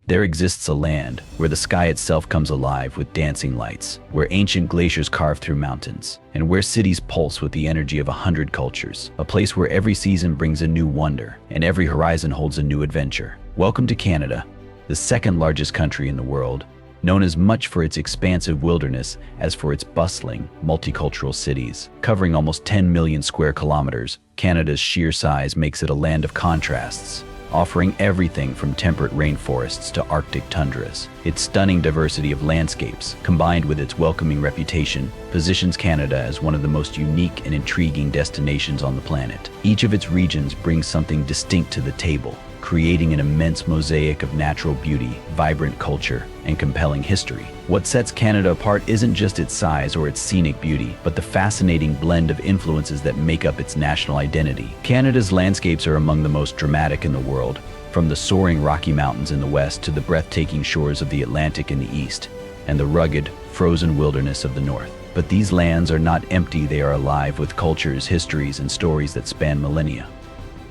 There exists a land where the sky itself comes alive with dancing lights, where ancient glaciers carve through mountains, and where cities pulse with the energy of 100 cultures. A place where every season brings a new wonder, and every horizon holds a new adventure. Welcome to Canada, the second largest country in the world, known as much for its expansive wilderness as for its bustling, multicultural cities. Covering almost 10 million square kilometers, Canada's sheer size makes it a land of contrasts, offering everything from temperate rainforests to Arctic tundras. Its stunning diversity of landscapes, combined with its welcoming reputation, positions Canada as one of the most unique and intriguing destinations on the planet. Each of its regions brings something distinct to the table, creating an immense mosaic of natural beauty, vibrant culture, and compelling history. What sets Canada apart isn't just its size or its scenic beauty, but the fascinating blend of influences that make up its national identity. Canada's landscapes are among the most dramatic in the world, from the soaring Rocky Mountains in the west to the breathtaking shores of the Atlantic in the east, and the rugged, frozen wilderness of the north. But these lands are not empty, they are alive with cultures, histories, and stories that span millennia.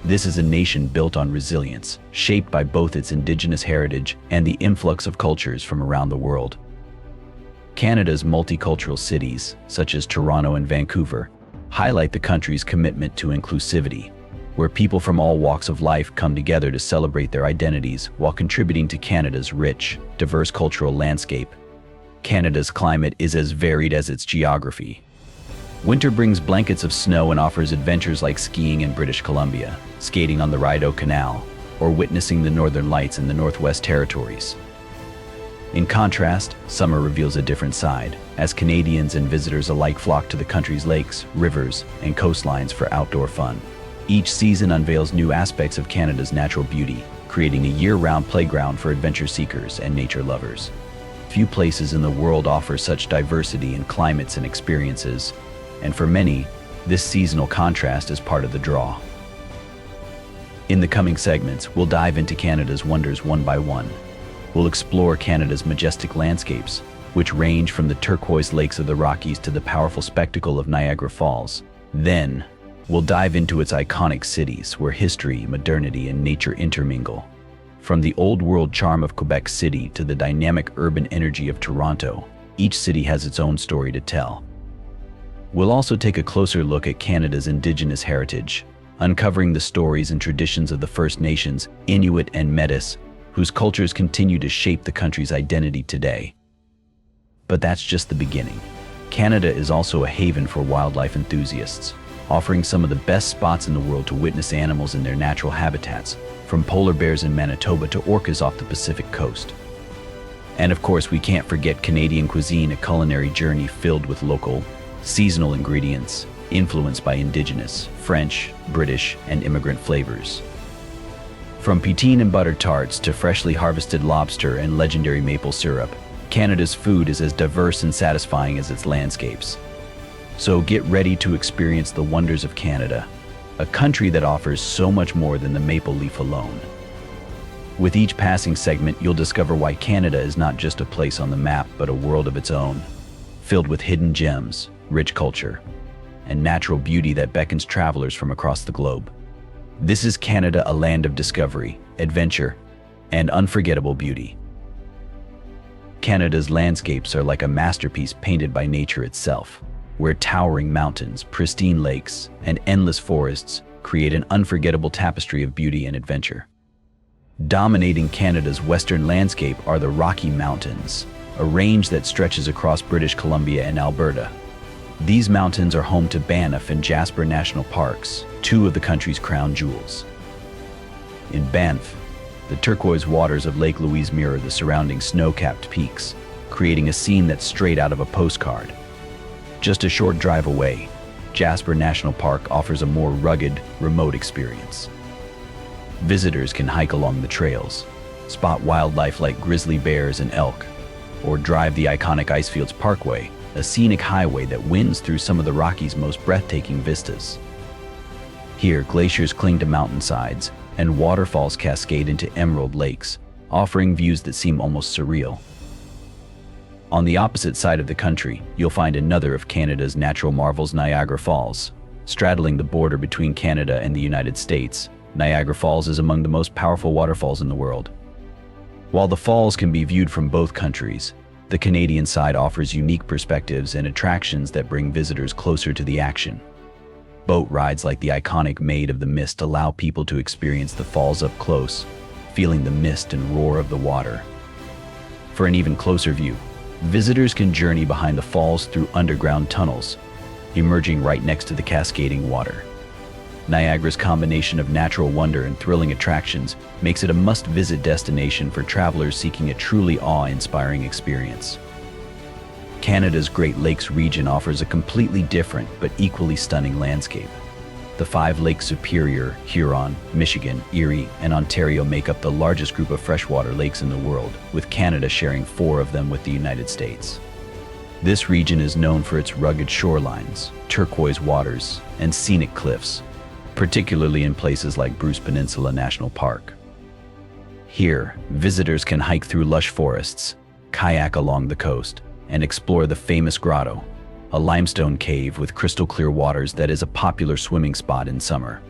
This is a nation built on resilience, shaped by both its indigenous heritage and the influx of cultures from around the world. Canada's multicultural cities, such as Toronto and Vancouver, highlight the country's commitment to inclusivity, where people from all walks of life come together to celebrate their identities while contributing to Canada's rich, diverse cultural landscape. Canada's climate is as varied as its geography. Winter brings blankets of snow and offers adventures like skiing in British Columbia, skating on the Rideau Canal, or witnessing the Northern Lights in the Northwest Territories. In contrast, summer reveals a different side, as Canadians and visitors alike flock to the country's lakes, rivers, and coastlines for outdoor fun. Each season unveils new aspects of Canada's natural beauty, creating a year-round playground for adventure seekers and nature lovers. Few places in the world offer such diversity in climates and experiences, and for many, this seasonal contrast is part of the draw. In the coming segments, we'll dive into Canada's wonders one by one. We'll explore Canada's majestic landscapes, which range from the turquoise lakes of the Rockies to the powerful spectacle of Niagara Falls. Then, we'll dive into its iconic cities, where history, modernity, and nature intermingle. From the old-world charm of Quebec City to the dynamic urban energy of Toronto, each city has its own story to tell. We'll also take a closer look at Canada's Indigenous heritage, uncovering the stories and traditions of the First Nations, Inuit and Métis, whose cultures continue to shape the country's identity today. But that's just the beginning. Canada is also a haven for wildlife enthusiasts, offering some of the best spots in the world to witness animals in their natural habitats, from polar bears in Manitoba to orcas off the Pacific coast. And of course, we can't forget Canadian cuisine, a culinary journey filled with local, seasonal ingredients influenced by Indigenous, French, British, and immigrant flavors. From poutine and butter tarts to freshly harvested lobster and legendary maple syrup, Canada's food is as diverse and satisfying as its landscapes. So get ready to experience the wonders of Canada, a country that offers so much more than the maple leaf alone. With each passing segment, you'll discover why Canada is not just a place on the map, but a world of its own, filled with hidden gems, rich culture, and natural beauty that beckons travelers from across the globe. This is Canada, a land of discovery, adventure, and unforgettable beauty. Canada's landscapes are like a masterpiece painted by nature itself, where towering mountains, pristine lakes, and endless forests create an unforgettable tapestry of beauty and adventure. Dominating Canada's western landscape are the Rocky Mountains, a range that stretches across British Columbia and Alberta. These mountains are home to Banff and Jasper National Parks, two of the country's crown jewels. In Banff, the turquoise waters of Lake Louise mirror the surrounding snow-capped peaks, creating a scene that's straight out of a postcard. Just a short drive away, Jasper National Park offers a more rugged, remote experience. Visitors can hike along the trails, spot wildlife like grizzly bears and elk, or drive the iconic Icefields Parkway, a scenic highway that winds through some of the Rockies' most breathtaking vistas. Here, glaciers cling to mountainsides, and waterfalls cascade into emerald lakes, offering views that seem almost surreal. On the opposite side of the country, you'll find another of Canada's natural marvels, Niagara Falls. Straddling the border between Canada and the United States, Niagara Falls is among the most powerful waterfalls in the world. While the falls can be viewed from both countries, the Canadian side offers unique perspectives and attractions that bring visitors closer to the action. Boat rides like the iconic Maid of the Mist allow people to experience the falls up close, feeling the mist and roar of the water. For an even closer view, visitors can journey behind the falls through underground tunnels, emerging right next to the cascading water. Niagara's combination of natural wonder and thrilling attractions makes it a must-visit destination for travelers seeking a truly awe-inspiring experience. Canada's Great Lakes region offers a completely different but equally stunning landscape. The 5 lakes Superior, Huron, Michigan, Erie, and Ontario make up the largest group of freshwater lakes in the world, with Canada sharing 4 of them with the United States. This region is known for its rugged shorelines, turquoise waters, and scenic cliffs, particularly in places like Bruce Peninsula National Park. Here, visitors can hike through lush forests, kayak along the coast, and explore the famous grotto, a limestone cave with crystal-clear waters that is a popular swimming spot in summer.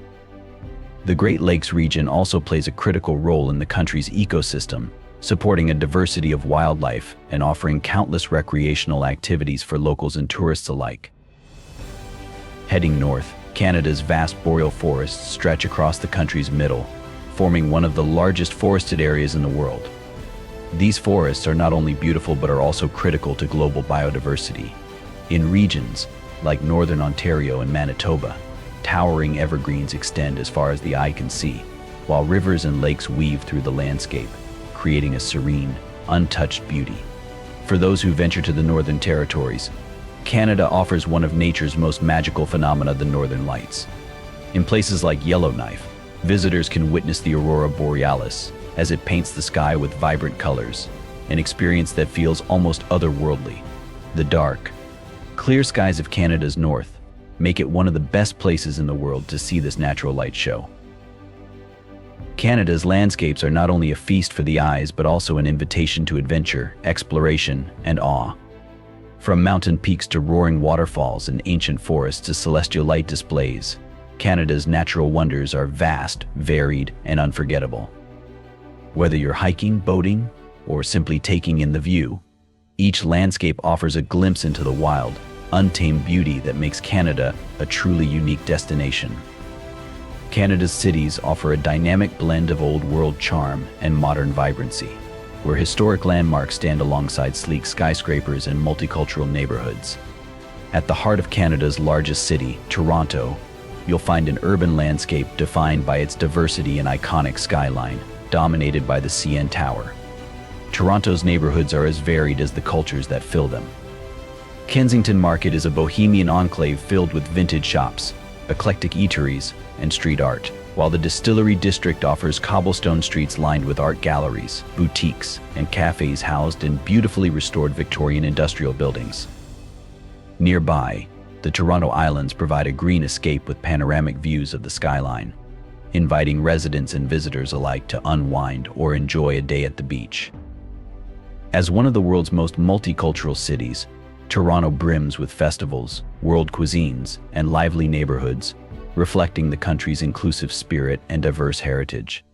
The Great Lakes region also plays a critical role in the country's ecosystem, supporting a diversity of wildlife and offering countless recreational activities for locals and tourists alike. Heading north, Canada's vast boreal forests stretch across the country's middle, forming one of the largest forested areas in the world. These forests are not only beautiful but are also critical to global biodiversity. In regions like northern Ontario and Manitoba, towering evergreens extend as far as the eye can see, while rivers and lakes weave through the landscape, creating a serene, untouched beauty. For those who venture to the Northern Territories, Canada offers one of nature's most magical phenomena, the Northern Lights. In places like Yellowknife, visitors can witness the aurora borealis as it paints the sky with vibrant colors, an experience that feels almost otherworldly. The dark, clear skies of Canada's north make it one of the best places in the world to see this natural light show. Canada's landscapes are not only a feast for the eyes but also an invitation to adventure, exploration, and awe. From mountain peaks to roaring waterfalls and ancient forests to celestial light displays, Canada's natural wonders are vast, varied, and unforgettable. Whether you're hiking, boating, or simply taking in the view, each landscape offers a glimpse into the wild, untamed beauty that makes Canada a truly unique destination. Canada's cities offer a dynamic blend of old-world charm and modern vibrancy, where historic landmarks stand alongside sleek skyscrapers and multicultural neighborhoods. At the heart of Canada's largest city, Toronto, you'll find an urban landscape defined by its diversity and iconic skyline, dominated by the CN Tower. Toronto's neighborhoods are as varied as the cultures that fill them. Kensington Market is a bohemian enclave filled with vintage shops, eclectic eateries, and street art, while the Distillery District offers cobblestone streets lined with art galleries, boutiques, and cafes housed in beautifully restored Victorian industrial buildings. Nearby, the Toronto Islands provide a green escape with panoramic views of the skyline, inviting residents and visitors alike to unwind or enjoy a day at the beach. As one of the world's most multicultural cities, Toronto brims with festivals, world cuisines, and lively neighborhoods, reflecting the country's inclusive spirit and diverse heritage.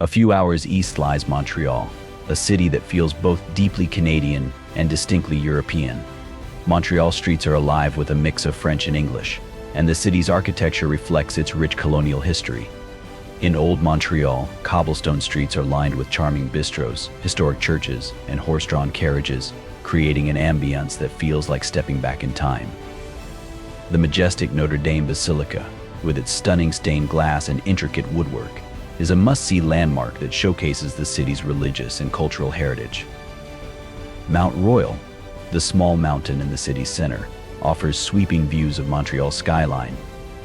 A few hours east lies Montreal, a city that feels both deeply Canadian and distinctly European. Montreal streets are alive with a mix of French and English, and the city's architecture reflects its rich colonial history. In Old Montreal, cobblestone streets are lined with charming bistros, historic churches, and horse-drawn carriages, creating an ambience that feels like stepping back in time. The majestic Notre Dame Basilica, with its stunning stained glass and intricate woodwork, is a must-see landmark that showcases the city's religious and cultural heritage. Mount Royal, the small mountain in the city's center, offers sweeping views of Montreal's skyline,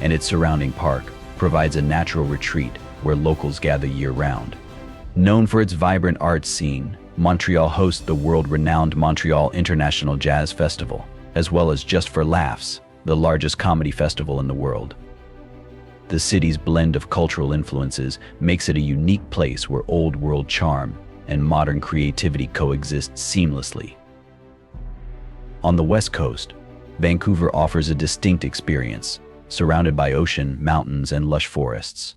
and its surrounding park provides a natural retreat where locals gather year-round. Known for its vibrant arts scene, Montreal hosts the world-renowned Montreal International Jazz Festival, as well as Just for Laughs, the largest comedy festival in the world. The city's blend of cultural influences makes it a unique place where old-world charm and modern creativity coexist seamlessly. On the West Coast, Vancouver offers a distinct experience, surrounded by ocean, mountains, and lush forests.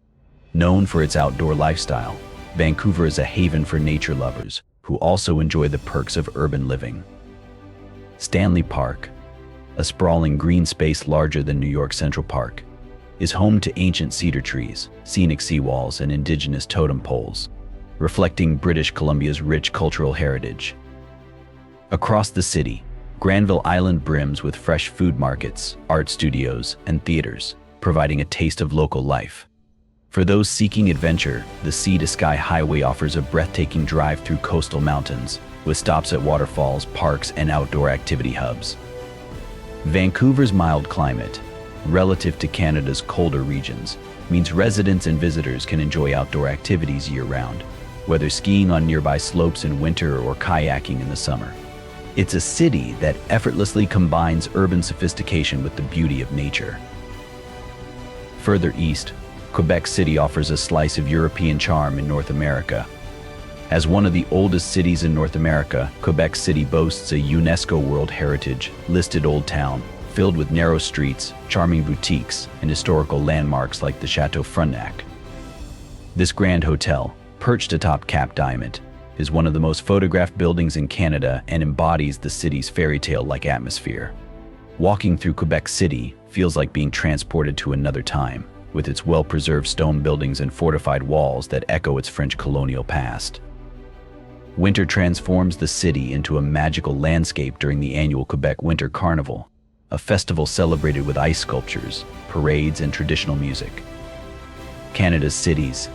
Known for its outdoor lifestyle, Vancouver is a haven for nature lovers who also enjoy the perks of urban living. Stanley Park, a sprawling green space larger than New York Central Park, is home to ancient cedar trees, scenic seawalls, and indigenous totem poles, reflecting British Columbia's rich cultural heritage. Across the city, Granville Island brims with fresh food markets, art studios, and theaters, providing a taste of local life. For those seeking adventure, the Sea to Sky Highway offers a breathtaking drive through coastal mountains, with stops at waterfalls, parks, and outdoor activity hubs. Vancouver's mild climate, relative to Canada's colder regions, means residents and visitors can enjoy outdoor activities year-round, whether skiing on nearby slopes in winter or kayaking in the summer. It's a city that effortlessly combines urban sophistication with the beauty of nature. Further east, Quebec City offers a slice of European charm in North America. As one of the oldest cities in North America, Quebec City boasts a UNESCO World Heritage listed old town filled with narrow streets, charming boutiques, and historical landmarks like the Chateau Frontenac. This grand hotel, perched atop Cap Diamond, is one of the most photographed buildings in Canada and embodies the city's fairy tale-like atmosphere. Walking through Quebec City feels like being transported to another time, with its well-preserved stone buildings and fortified walls that echo its French colonial past. Winter transforms the city into a magical landscape during the annual Quebec Winter Carnival, a festival celebrated with ice sculptures, parades, and traditional music. Canada's cities,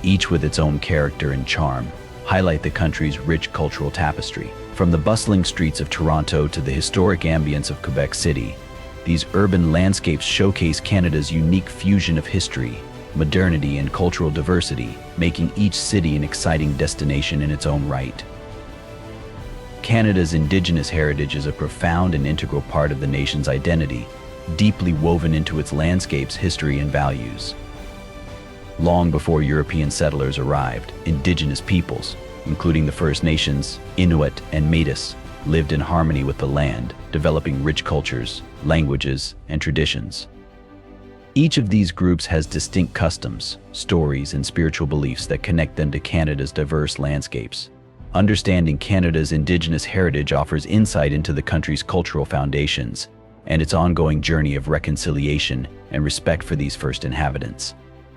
each with its own character and charm, highlight the country's rich cultural tapestry. From the bustling streets of Toronto to the historic ambience of Quebec City, these urban landscapes showcase Canada's unique fusion of history, modernity, and cultural diversity, making each city an exciting destination in its own right. Canada's Indigenous heritage is a profound and integral part of the nation's identity, deeply woven into its landscapes, history, and values. Long before European settlers arrived, Indigenous peoples, including the First Nations, Inuit, and Métis, lived in harmony with the land, developing rich cultures, languages, and traditions. Each of these groups has distinct customs, stories, and spiritual beliefs that connect them to Canada's diverse landscapes. Understanding Canada's Indigenous heritage offers insight into the country's cultural foundations and its ongoing journey of reconciliation and respect for these first inhabitants.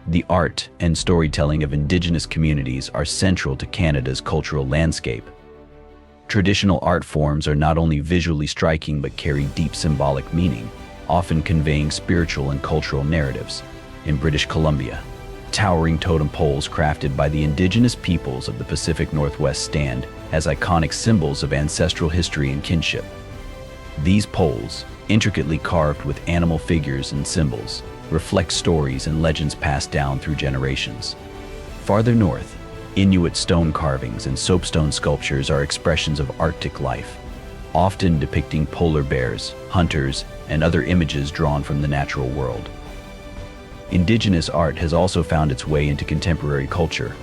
The art and storytelling of Indigenous communities are central to Canada's cultural landscape. Traditional art forms are not only visually striking but carry deep symbolic meaning, often conveying spiritual and cultural narratives. In British Columbia, towering totem poles crafted by the Indigenous peoples of the Pacific Northwest stand as iconic symbols of ancestral history and kinship. These poles, intricately carved with animal figures and symbols, reflect stories and legends passed down through generations. Farther north, Inuit stone carvings and soapstone sculptures are expressions of Arctic life, often depicting polar bears, hunters, and other images drawn from the natural world. Indigenous art has also found its way into contemporary culture,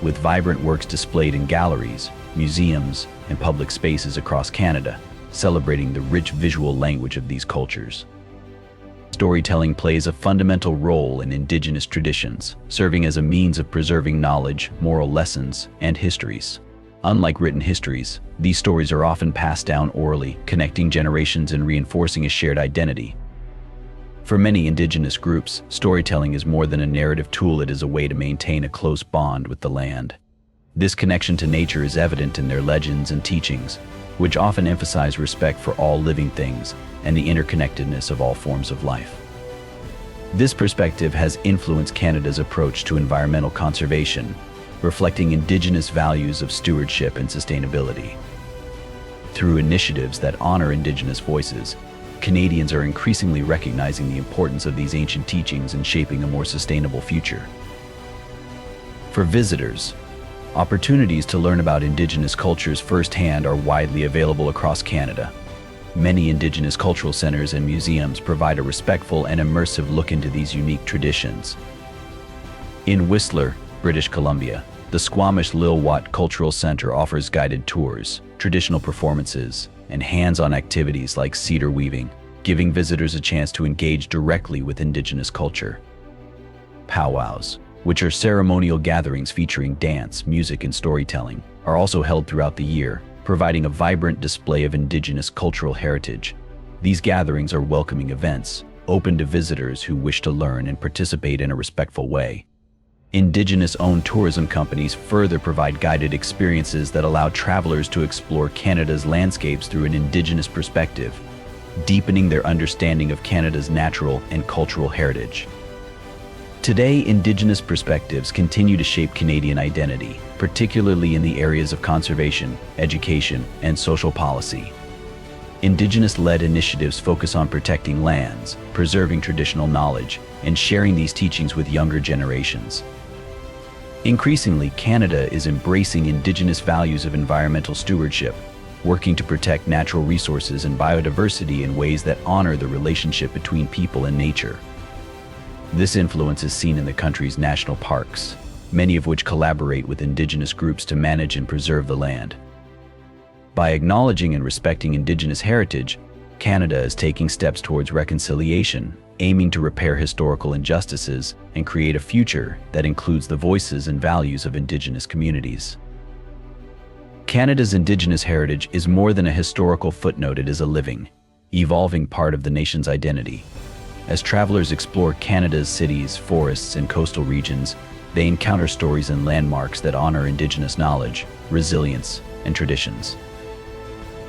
with vibrant works displayed in galleries, museums, and public spaces across Canada, celebrating the rich visual language of these cultures. Storytelling plays a fundamental role in Indigenous traditions, serving as a means of preserving knowledge, moral lessons, and histories. Unlike written histories, these stories are often passed down orally, connecting generations and reinforcing a shared identity. For many Indigenous groups, storytelling is more than a narrative tool. It is a way to maintain a close bond with the land. This connection to nature is evident in their legends and teachings, which often emphasize respect for all living things and the interconnectedness of all forms of life. This perspective has influenced Canada's approach to environmental conservation, reflecting Indigenous values of stewardship and sustainability. Through initiatives that honor Indigenous voices, Canadians are increasingly recognizing the importance of these ancient teachings in shaping a more sustainable future. For visitors, opportunities to learn about Indigenous cultures firsthand are widely available across Canada. Many Indigenous cultural centers and museums provide a respectful and immersive look into these unique traditions. In Whistler, British Columbia, the Squamish Lil'wat Cultural Center offers guided tours, traditional performances, and hands-on activities like cedar weaving, giving visitors a chance to engage directly with Indigenous culture. Powwows, which are ceremonial gatherings featuring dance, music, and storytelling, are also held throughout the year, providing a vibrant display of Indigenous cultural heritage. These gatherings are welcoming events, open to visitors who wish to learn and participate in a respectful way. Indigenous-owned tourism companies further provide guided experiences that allow travelers to explore Canada's landscapes through an Indigenous perspective, deepening their understanding of Canada's natural and cultural heritage. Today, Indigenous perspectives continue to shape Canadian identity, particularly in the areas of conservation, education, and social policy. Indigenous-led initiatives focus on protecting lands, preserving traditional knowledge, and sharing these teachings with younger generations. Increasingly, Canada is embracing Indigenous values of environmental stewardship, working to protect natural resources and biodiversity in ways that honor the relationship between people and nature. This influence is seen in the country's national parks, many of which collaborate with Indigenous groups to manage and preserve the land. By acknowledging and respecting Indigenous heritage, Canada is taking steps towards reconciliation, aiming to repair historical injustices and create a future that includes the voices and values of Indigenous communities. Canada's Indigenous heritage is more than a historical footnote. It is a living, evolving part of the nation's identity. As travelers explore Canada's cities, forests, and coastal regions, they encounter stories and landmarks that honor Indigenous knowledge, resilience, and traditions.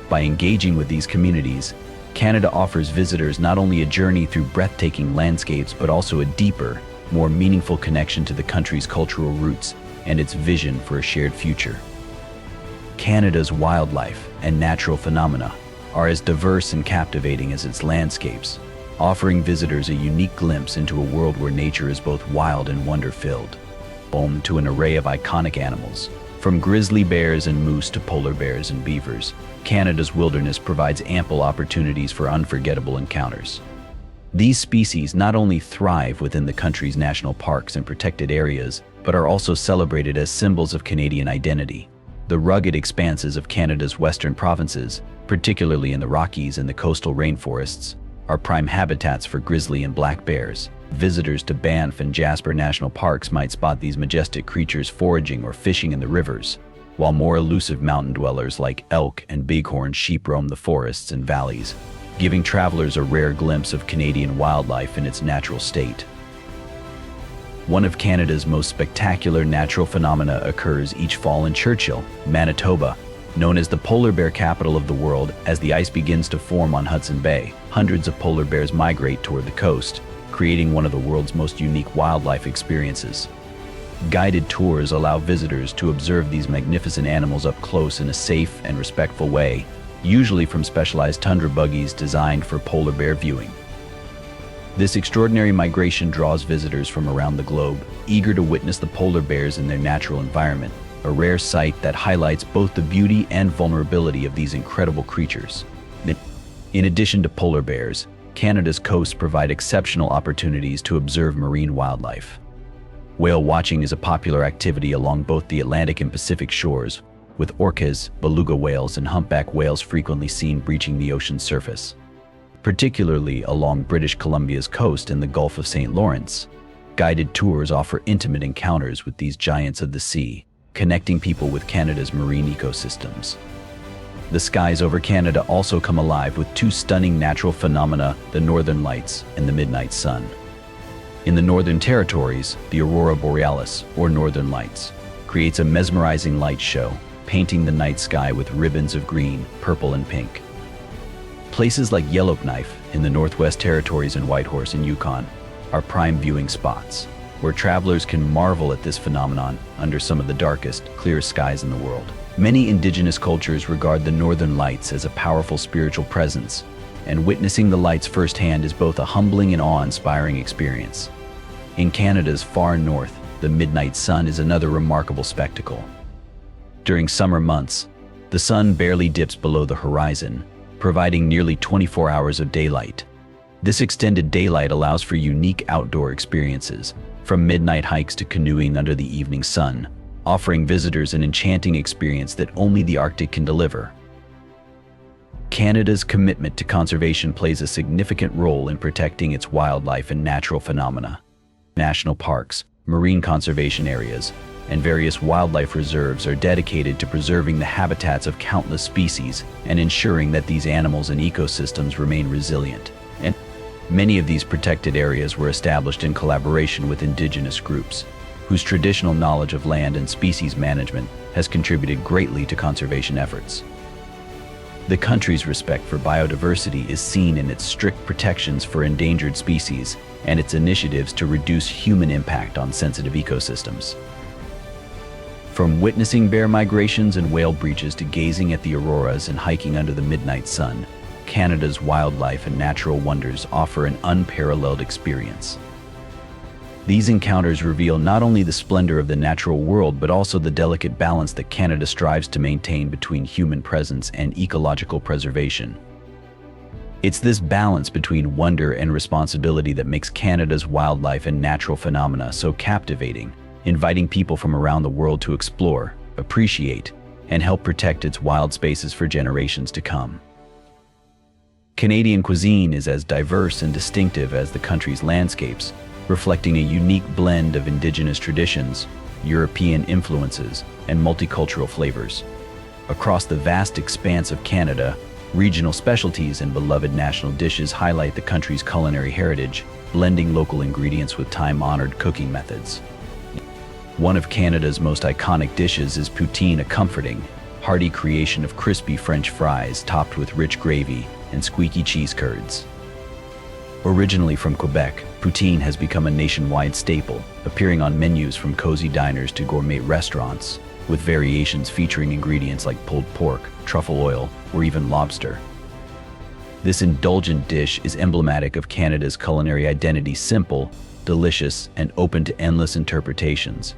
By engaging with these communities, Canada offers visitors not only a journey through breathtaking landscapes, but also a deeper, more meaningful connection to the country's cultural roots and its vision for a shared future. Canada's wildlife and natural phenomena are as diverse and captivating as its landscapes, offering visitors a unique glimpse into a world where nature is both wild and wonder-filled. Home to an array of iconic animals, from grizzly bears and moose to polar bears and beavers, Canada's wilderness provides ample opportunities for unforgettable encounters. These species not only thrive within the country's national parks and protected areas, but are also celebrated as symbols of Canadian identity. The rugged expanses of Canada's western provinces, particularly in the Rockies and the coastal rainforests, are prime habitats for grizzly and black bears. Visitors to Banff and Jasper National Parks might spot these majestic creatures foraging or fishing in the rivers, while more elusive mountain dwellers like elk and bighorn sheep roam the forests and valleys, giving travelers a rare glimpse of Canadian wildlife in its natural state. One of Canada's most spectacular natural phenomena occurs each fall in Churchill, Manitoba. Known as the polar bear capital of the world, as the ice begins to form on Hudson Bay, hundreds of polar bears migrate toward the coast, creating one of the world's most unique wildlife experiences. Guided tours allow visitors to observe these magnificent animals up close in a safe and respectful way, usually from specialized tundra buggies designed for polar bear viewing. This extraordinary migration draws visitors from around the globe, eager to witness the polar bears in their natural environment, a rare sight that highlights both the beauty and vulnerability of these incredible creatures. In addition to polar bears, Canada's coasts provide exceptional opportunities to observe marine wildlife. Whale watching is a popular activity along both the Atlantic and Pacific shores, with orcas, beluga whales, and humpback whales frequently seen breaching the ocean's surface. Particularly along British Columbia's coast and the Gulf of St. Lawrence, guided tours offer intimate encounters with these giants of the sea, connecting people with Canada's marine ecosystems. The skies over Canada also come alive with two stunning natural phenomena, the Northern Lights and the midnight sun. In the Northern Territories, the Aurora Borealis, or Northern Lights, creates a mesmerizing light show, painting the night sky with ribbons of green, purple, and pink. Places like Yellowknife in the Northwest Territories and Whitehorse in Yukon are prime viewing spots, where travelers can marvel at this phenomenon under some of the darkest, clearest skies in the world. Many Indigenous cultures regard the Northern Lights as a powerful spiritual presence, and witnessing the lights firsthand is both a humbling and awe-inspiring experience. In Canada's far north, the midnight sun is another remarkable spectacle. During summer months, the sun barely dips below the horizon, providing nearly 24 hours of daylight. This extended daylight allows for unique outdoor experiences, from midnight hikes to canoeing under the evening sun, offering visitors an enchanting experience that only the Arctic can deliver. Canada's commitment to conservation plays a significant role in protecting its wildlife and natural phenomena. National parks, marine conservation areas, and various wildlife reserves are dedicated to preserving the habitats of countless species and ensuring that these animals and ecosystems remain resilient. And many of these protected areas were established in collaboration with indigenous groups, whose traditional knowledge of land and species management has contributed greatly to conservation efforts. The country's respect for biodiversity is seen in its strict protections for endangered species and its initiatives to reduce human impact on sensitive ecosystems. From witnessing bear migrations and whale breaches to gazing at the auroras and hiking under the midnight sun, Canada's wildlife and natural wonders offer an unparalleled experience. These encounters reveal not only the splendor of the natural world, but also the delicate balance that Canada strives to maintain between human presence and ecological preservation. It's this balance between wonder and responsibility that makes Canada's wildlife and natural phenomena so captivating, inviting people from around the world to explore, appreciate, and help protect its wild spaces for generations to come. Canadian cuisine is as diverse and distinctive as the country's landscapes, reflecting a unique blend of indigenous traditions, European influences, and multicultural flavors. Across the vast expanse of Canada, regional specialties and beloved national dishes highlight the country's culinary heritage, blending local ingredients with time-honored cooking methods. One of Canada's most iconic dishes is poutine, a comforting, hearty creation of crispy French fries topped with rich gravy and squeaky cheese curds. Originally from Quebec, poutine has become a nationwide staple, appearing on menus from cozy diners to gourmet restaurants, with variations featuring ingredients like pulled pork, truffle oil, or even lobster. This indulgent dish is emblematic of Canada's culinary identity: simple, delicious, and open to endless interpretations.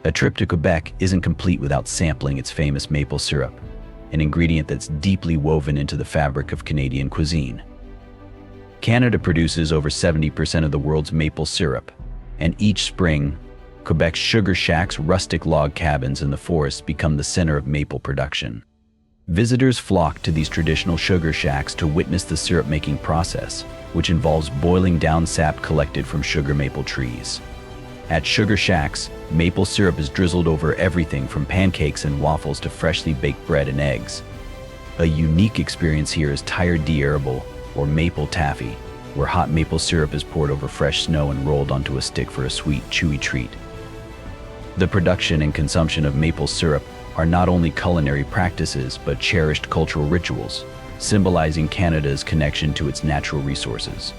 A trip to Quebec isn't complete without sampling its famous maple syrup, an ingredient that's deeply woven into the fabric of Canadian cuisine. Canada produces over 70% of the world's maple syrup, and each spring, Quebec's sugar shacks, rustic log cabins in the forests, become the center of maple production. Visitors flock to these traditional sugar shacks to witness the syrup-making process, which involves boiling down sap collected from sugar maple trees. At sugar shacks, maple syrup is drizzled over everything from pancakes and waffles to freshly baked bread and eggs. A unique experience here is tire d'érable, or maple taffy, where hot maple syrup is poured over fresh snow and rolled onto a stick for a sweet, chewy treat. The production and consumption of maple syrup are not only culinary practices but cherished cultural rituals, symbolizing Canada's connection to its natural resources.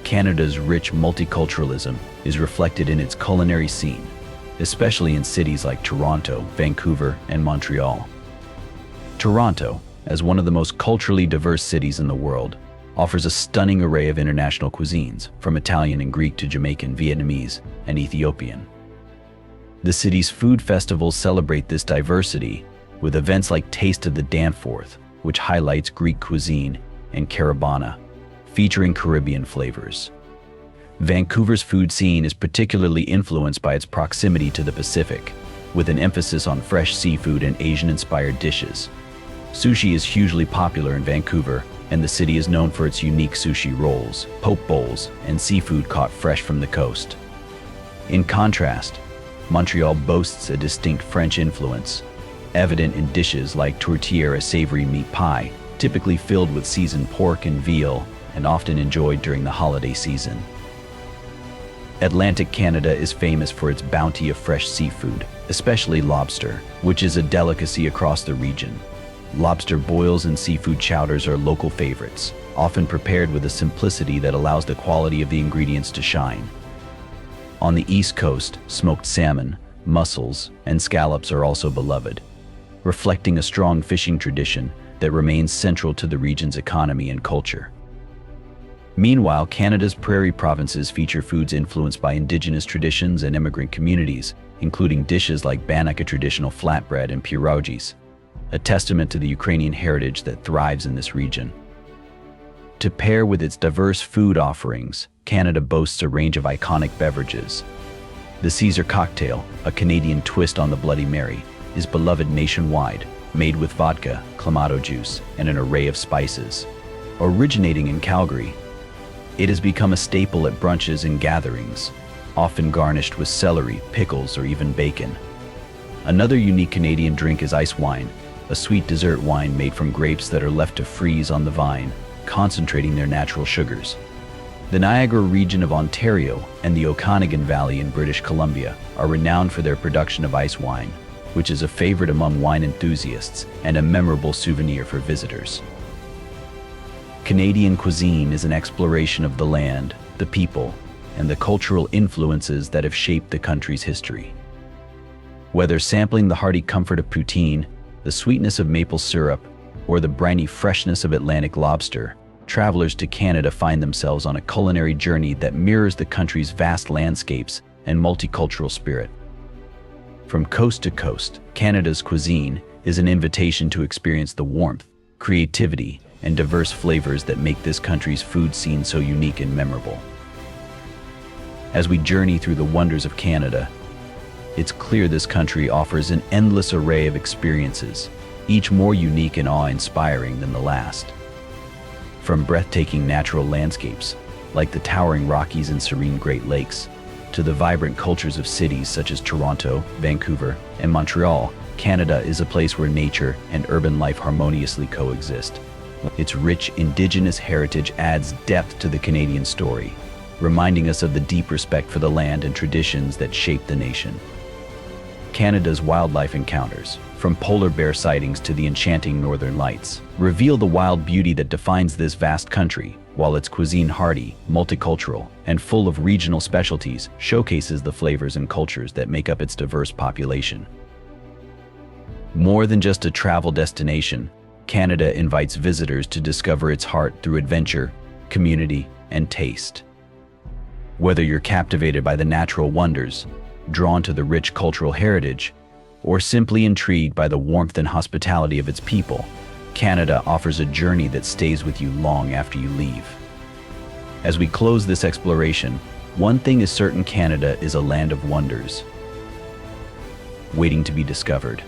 Canada's rich multiculturalism is reflected in its culinary scene, especially in cities like Toronto, Vancouver, and Montreal. Toronto, as one of the most culturally diverse cities in the world, offers a stunning array of international cuisines, from Italian and Greek to Jamaican, Vietnamese, and Ethiopian. The city's food festivals celebrate this diversity, with events like Taste of the Danforth, which highlights Greek cuisine, and Carabana, featuring Caribbean flavors. Vancouver's food scene is particularly influenced by its proximity to the Pacific, with an emphasis on fresh seafood and Asian-inspired dishes. Sushi is hugely popular in Vancouver, and the city is known for its unique sushi rolls, poke bowls, and seafood caught fresh from the coast. In contrast, Montreal boasts a distinct French influence, evident in dishes like tourtière, a savory meat pie, typically filled with seasoned pork and veal, and often enjoyed during the holiday season. Atlantic Canada is famous for its bounty of fresh seafood, especially lobster, which is a delicacy across the region. Lobster boils and seafood chowders are local favorites, often prepared with a simplicity that allows the quality of the ingredients to shine. On the East Coast, smoked salmon, mussels, and scallops are also beloved, reflecting a strong fishing tradition that remains central to the region's economy and culture. Meanwhile, Canada's prairie provinces feature foods influenced by Indigenous traditions and immigrant communities, including dishes like bannock, a traditional flatbread, and pierogies, a testament to the Ukrainian heritage that thrives in this region. To pair with its diverse food offerings, Canada boasts a range of iconic beverages. The Caesar cocktail, a Canadian twist on the Bloody Mary, is beloved nationwide, made with vodka, clamato juice, and an array of spices. Originating in Calgary, It has become a staple at brunches and gatherings, often garnished with celery, pickles, or even bacon. Another unique Canadian drink is ice wine, a sweet dessert wine made from grapes that are left to freeze on the vine, concentrating their natural sugars. The Niagara region of Ontario and the Okanagan Valley in British Columbia are renowned for their production of ice wine, which is a favorite among wine enthusiasts and a memorable souvenir for visitors. Canadian cuisine is an exploration of the land, the people, and the cultural influences that have shaped the country's history. Whether sampling the hearty comfort of poutine, the sweetness of maple syrup, or the briny freshness of Atlantic lobster, travelers to Canada find themselves on a culinary journey that mirrors the country's vast landscapes and multicultural spirit. From coast to coast, Canada's cuisine is an invitation to experience the warmth, creativity, and diverse flavors that make this country's food scene so unique and memorable. As we journey through the wonders of Canada, it's clear this country offers an endless array of experiences, each more unique and awe-inspiring than the last. From breathtaking natural landscapes, like the towering Rockies and serene Great Lakes, to the vibrant cultures of cities such as Toronto, Vancouver, and Montreal, Canada is a place where nature and urban life harmoniously coexist. Its rich Indigenous heritage adds depth to the Canadian story, reminding us of the deep respect for the land and traditions that shape the nation. Canada's wildlife encounters, from polar bear sightings to the enchanting northern lights, reveal the wild beauty that defines this vast country, while its cuisine hearty, multicultural, and full of regional specialties showcases the flavors and cultures that make up its diverse population. More than just a travel destination, Canada invites visitors to discover its heart through adventure, community, and taste. Whether you're captivated by the natural wonders, drawn to the rich cultural heritage, or simply intrigued by the warmth and hospitality of its people, Canada offers a journey that stays with you long after you leave. As we close this exploration, one thing is certain: Canada is a land of wonders, waiting to be discovered.